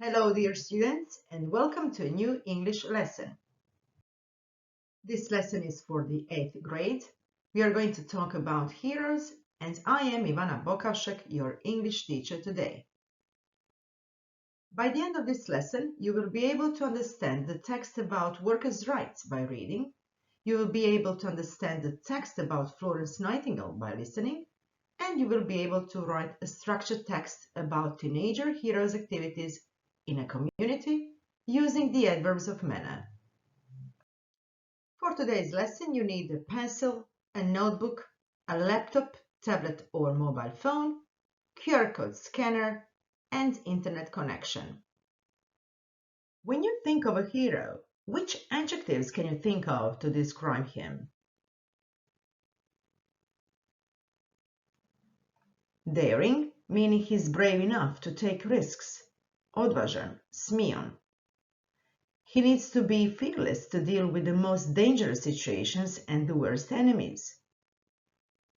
Hello, dear students, and welcome to a new English lesson. This lesson is for the 8th grade. We are going to talk about heroes, and I am Ivana Bokavšek, your English teacher today. By the end of this lesson, you will be able to understand the text about workers' rights by reading. You will be able to understand the text about Florence Nightingale by listening, and you will be able to write a structured text about teenager heroes' activities in a community using the adverbs of manner. For today's lesson, you need a pencil, a notebook, a laptop, tablet or mobile phone, QR code scanner, and internet connection. When you think of a hero, which adjectives can you think of to describe him? Daring, meaning he's brave enough to take risks. Odvažan, smion. He needs to be fearless to deal with the most dangerous situations and the worst enemies.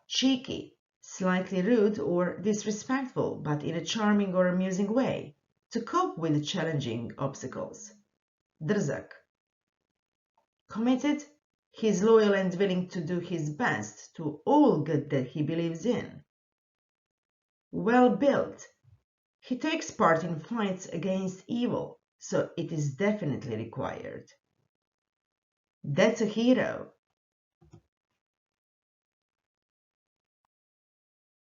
Cheeky, slightly rude or disrespectful, but in a charming or amusing way, to cope with challenging obstacles. Drzak. Committed, he is loyal and willing to do his best to all good that he believes in. Well-built. He takes part in fights against evil, so it is definitely required. That's a hero.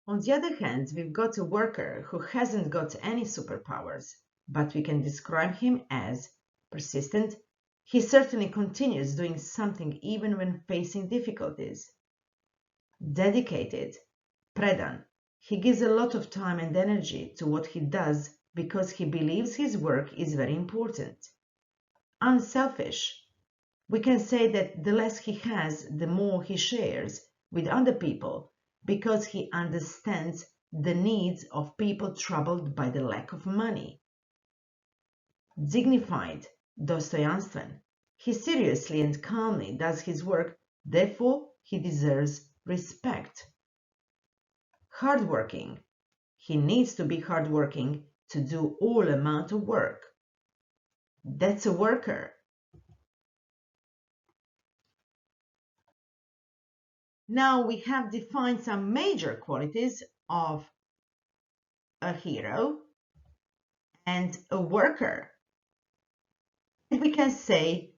On the other hand, we've got a worker who hasn't got any superpowers, but we can describe him as persistent. He certainly continues doing something even when facing difficulties. Dedicated, predan. He gives a lot of time and energy to what he does because he believes his work is very important. Unselfish. We can say that the less he has, the more he shares with other people because he understands the needs of people troubled by the lack of money. Dignified, dostoyanstven. He seriously and calmly does his work, therefore he deserves respect. Hardworking. He needs to be hardworking to do all amount of work. That's a worker. Now we have defined some major qualities of a hero and a worker. And we can say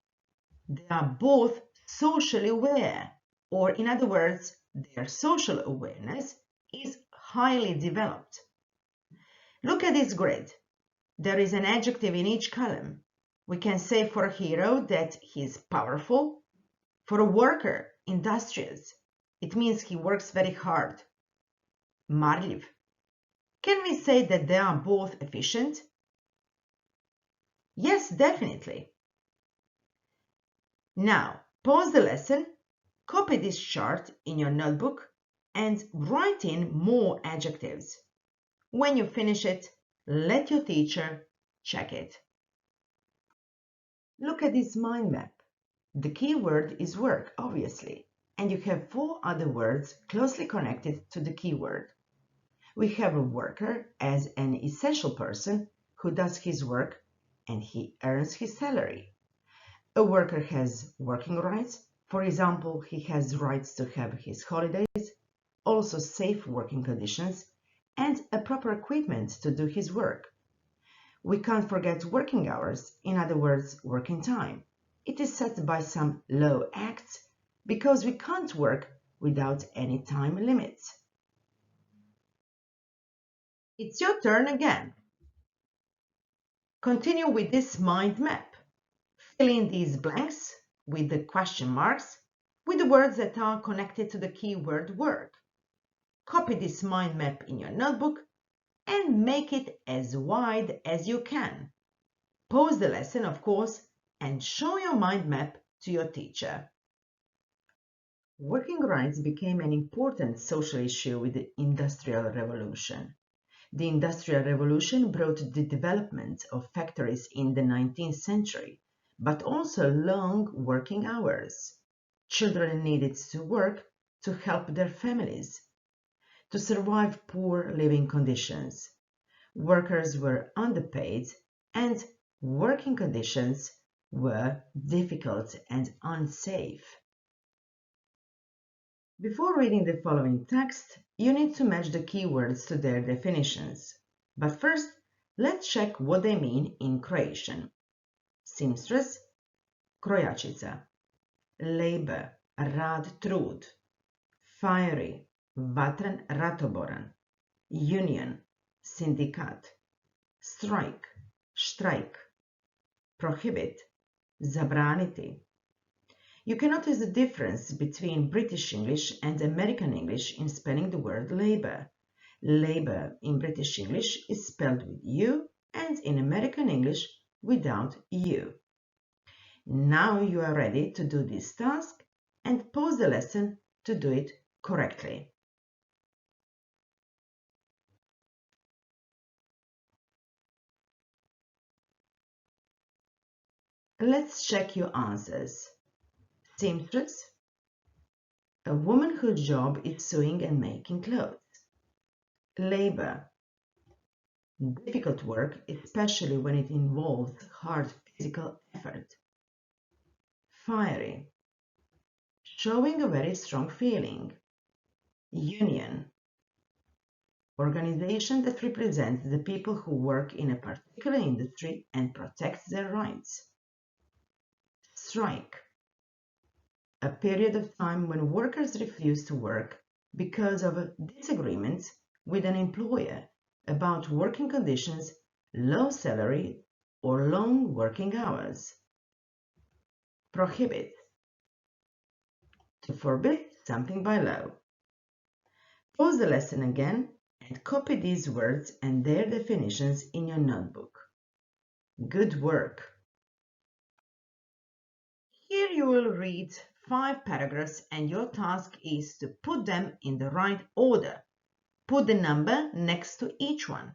they are both socially aware, or in other words, their social awareness is highly developed. Look at this grid. There is an adjective in each column. We can say for a hero that he is powerful. For a worker, industrious. It means he works very hard. Marljiv. Can we say that they are both efficient? Yes, definitely. Now, pause the lesson, copy this chart in your notebook, and write in more adjectives. When you finish it, let your teacher check it. Look at this mind map. The key word is work, obviously, and you have 4 other words closely connected to the keyword. We have a worker as an essential person who does his work and he earns his salary. A worker has working rights. For example, he has rights to have his holidays, also safe working conditions, and a proper equipment to do his work. We can't forget working hours, in other words, working time. It is set by some law acts because we can't work without any time limits. It's your turn again. Continue with this mind map. Fill in these blanks with the question marks with the words that are connected to the keyword work. Copy this mind map in your notebook and make it as wide as you can. Pause the lesson, of course, and show your mind map to your teacher. Working rights became an important social issue with the Industrial Revolution. The Industrial Revolution brought the development of factories in the 19th century, but also long working hours. Children needed to work to help their families, to survive poor living conditions. Workers were underpaid and working conditions were difficult and unsafe. Before reading the following text, you need to match the keywords to their definitions. But first, let's check what they mean in Croatian. Seamstress, krojačica. Labor, rad, trud. Fiery, vatren, ratoboran. Union, sindikat. Strike, štrajk. Prohibit, zabraniti. You can notice the difference between British English and American English in spelling the word labor. Labor in British English is spelled with U and in American English without U. Now you are ready to do this task and pause the lesson to do it correctly. Let's check your answers. Seamstress, a woman whose job is sewing and making clothes. Labor, difficult work, especially when it involves hard physical effort. Fiery, showing a very strong feeling. Union, organization that represents the people who work in a particular industry and protects their rights. Strike, a period of time when workers refuse to work because of disagreements with an employer about working conditions, low salary, or long working hours. Prohibit, to forbid something by law. Pause the lesson again and copy these words and their definitions in your notebook. Good work! Here you will read 5 paragraphs and your task is to put them in the right order. Put the number next to each one.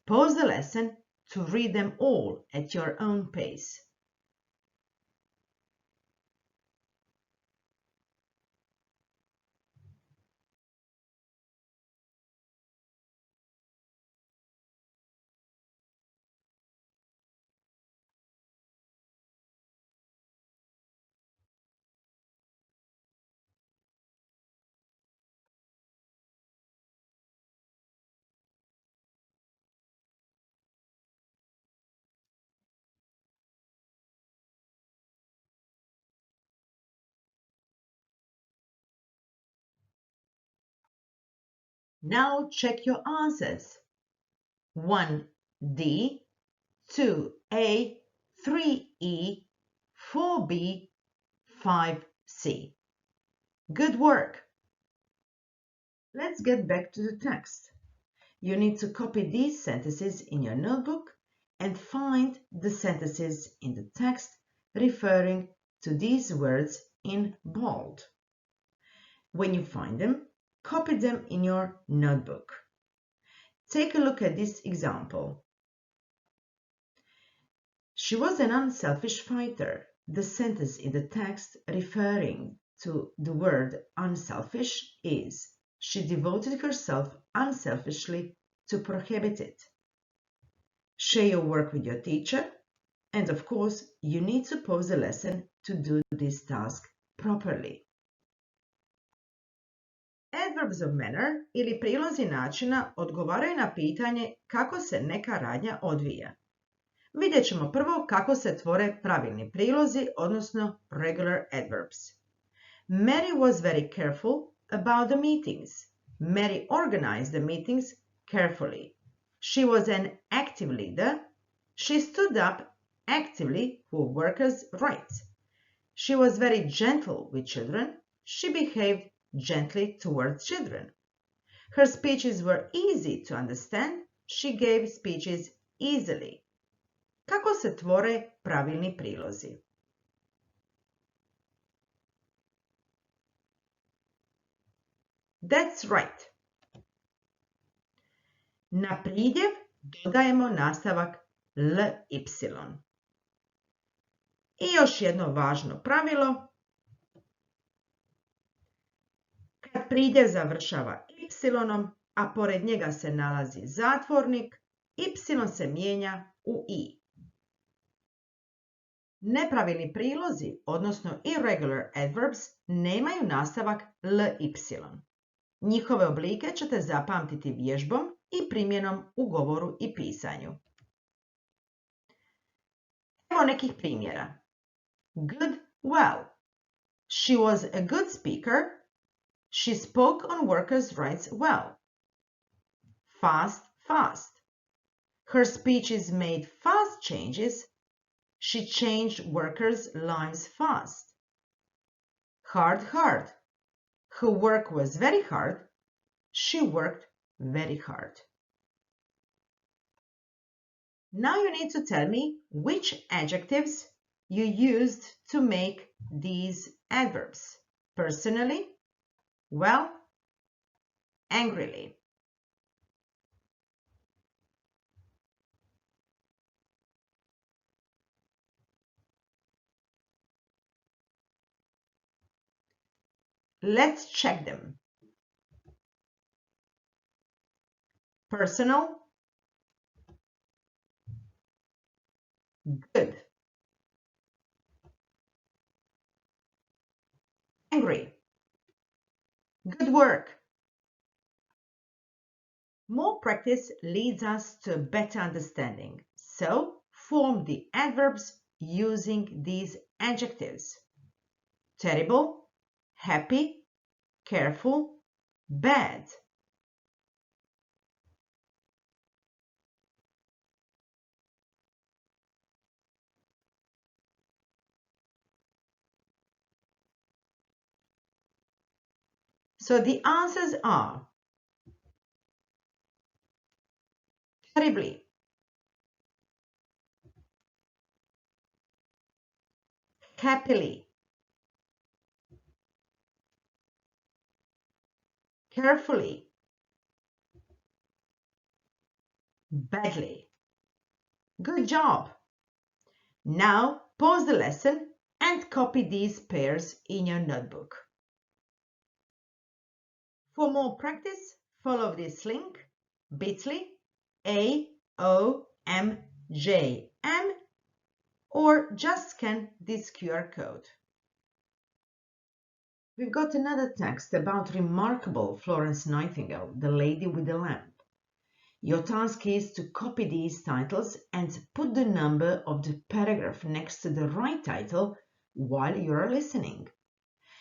Pause the lesson to read them all at your own pace. Now check your answers. 1D, 2A, 3E, 4B, 5C. Good work! Let's get back to the text. You need to copy these sentences in your notebook and find the sentences in the text referring to these words in bold. When you find them, copy them in your notebook. Take a look at this example. She was an unselfish fighter. The sentence in the text referring to the word unselfish is, she devoted herself unselfishly to prohibit it. Share your work with your teacher, and of course, you need to pause the lesson to do this task properly. Adverbs of manner ili prilozi načina odgovaraju na pitanje kako se neka radnja odvija. Vidjet ćemo prvo kako se tvore pravilni prilozi, odnosno regular adverbs. Mary was very careful about the meetings. Mary organized the meetings carefully. She was an active leader. She stood up actively for workers' rights. She was very gentle with children. She behaved gently towards children. Her speeches were easy to understand. She gave speeches easily. Kako se tvore pravilni prilozi? That's right. Na pridjev dodajemo nastavak ly. I još jedno važno pravilo. Kad pridjev završava y, a pored njega se nalazi zatvornik, y se mijenja u i. Nepravilni prilozi, odnosno irregular adverbs, nemaju nastavak ly. Njihove oblike ćete zapamtiti vježbom i primjenom u govoru i pisanju. Evo nekih primjera. Good, well. She was a good speaker. She spoke on workers' rights well. Fast, fast. Her speeches made fast changes. She changed workers' lives fast. Hard, hard. Her work was very hard. She worked very hard. Now you need to tell me which adjectives you used to make these adverbs. Personally, well, angrily. Let's check them. Personal, good. Angry, good work. More practice leads us to a better understanding. So, form the adverbs using these adjectives. Terrible, happy, careful, bad. So the answers are terribly, happily, carefully, badly. Good job! Now pause the lesson and copy these pairs in your notebook. For more practice, follow this link bit.ly/AOMJM or just scan this QR code. We've got another text about remarkable Florence Nightingale, the lady with the lamp. Your task is to copy these titles and put the number of the paragraph next to the right title while you are listening.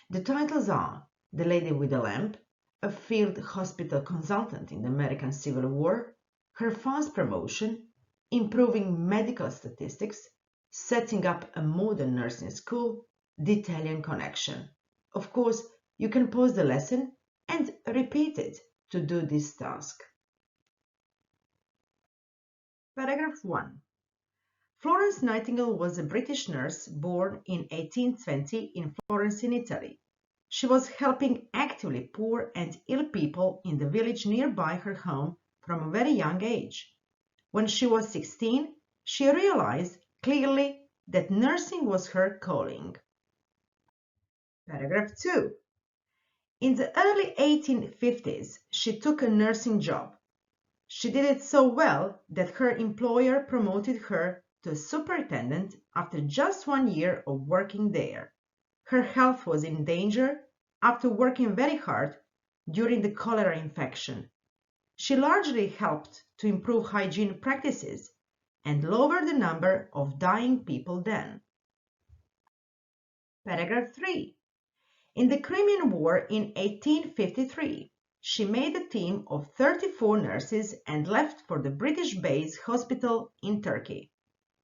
The titles are The Lady with the Lamp, a field hospital consultant in the American Civil War, her fast promotion, improving medical statistics, setting up a modern nursing school, the Italian connection. Of course, you can pause the lesson and repeat it to do this task. Paragraph 1. Florence Nightingale was a British nurse born in 1820 in Florence in Italy. She was helping actively poor and ill people in the village nearby her home from a very young age. When she was 16, she realized clearly that nursing was her calling. Paragraph 2. In the early 1850s, she took a nursing job. She did it so well that her employer promoted her to superintendent after just 1 year of working there. Her health was in danger after working very hard during the cholera infection. She largely helped to improve hygiene practices and lower the number of dying people then. Paragraph 3. In the Crimean War in 1853, she made a team of 34 nurses and left for the British base hospital in Turkey.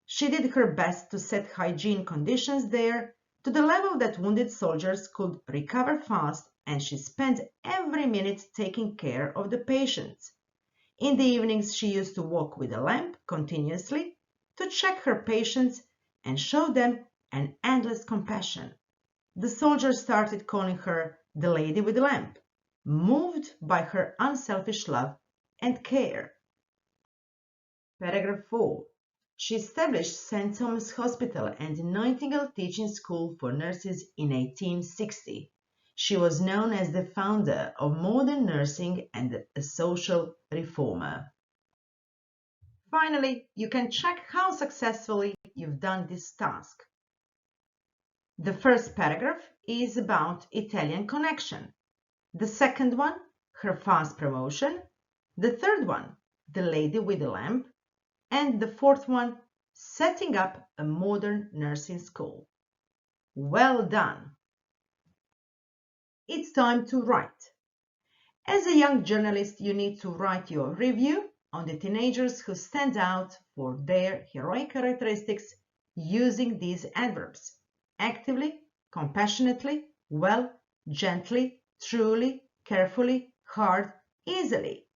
She did her best to set hygiene conditions there to the level that wounded soldiers could recover fast, and she spent every minute taking care of the patients. In the evenings, she used to walk with a lamp continuously to check her patients and show them an endless compassion. The soldiers started calling her the Lady with the Lamp, moved by her unselfish love and care. Paragraph 4. She established St. Thomas Hospital and Nightingale Teaching School for Nurses in 1860. She was known as the founder of modern nursing and a social reformer. Finally, you can check how successfully you've done this task. The first paragraph is about Italian connection. The second one, her fast promotion. The third one, the lady with the lamp. And the fourth one, setting up a modern nursing school. Well done! It's time to write. As a young journalist, you need to write your review on the teenagers who stand out for their heroic characteristics using these adverbs: actively, compassionately, well, gently, truly, carefully, hard, easily.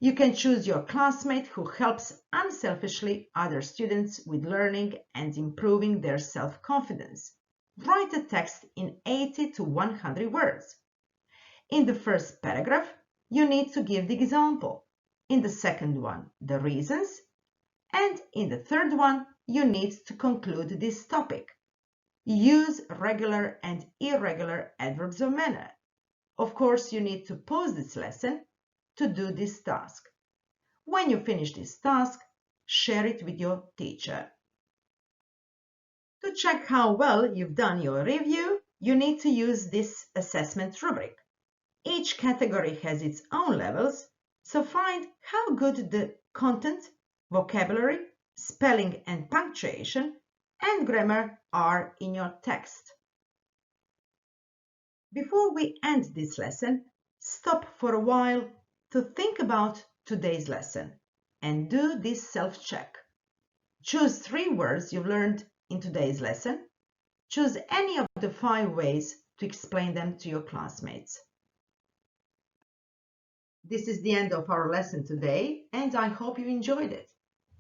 You can choose your classmate who helps unselfishly other students with learning and improving their self-confidence. Write a text in 80 to 100 words. In the first paragraph, you need to give the example. In the second one, the reasons. And in the third one, you need to conclude this topic. Use regular and irregular adverbs of manner. Of course, you need to pause this lesson to do this task. When you finish this task, share it with your teacher. To check how well you've done your review, you need to use this assessment rubric. Each category has its own levels, so find how good the content, vocabulary, spelling and punctuation, and grammar are in your text. Before we end this lesson, stop for a while to think about today's lesson and do this self-check. Choose 3 words you've learned in today's lesson. Choose any of the 5 ways to explain them to your classmates. This is the end of our lesson today, and I hope you enjoyed it.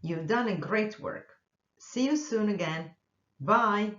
You've done a great work. See you soon again. Bye.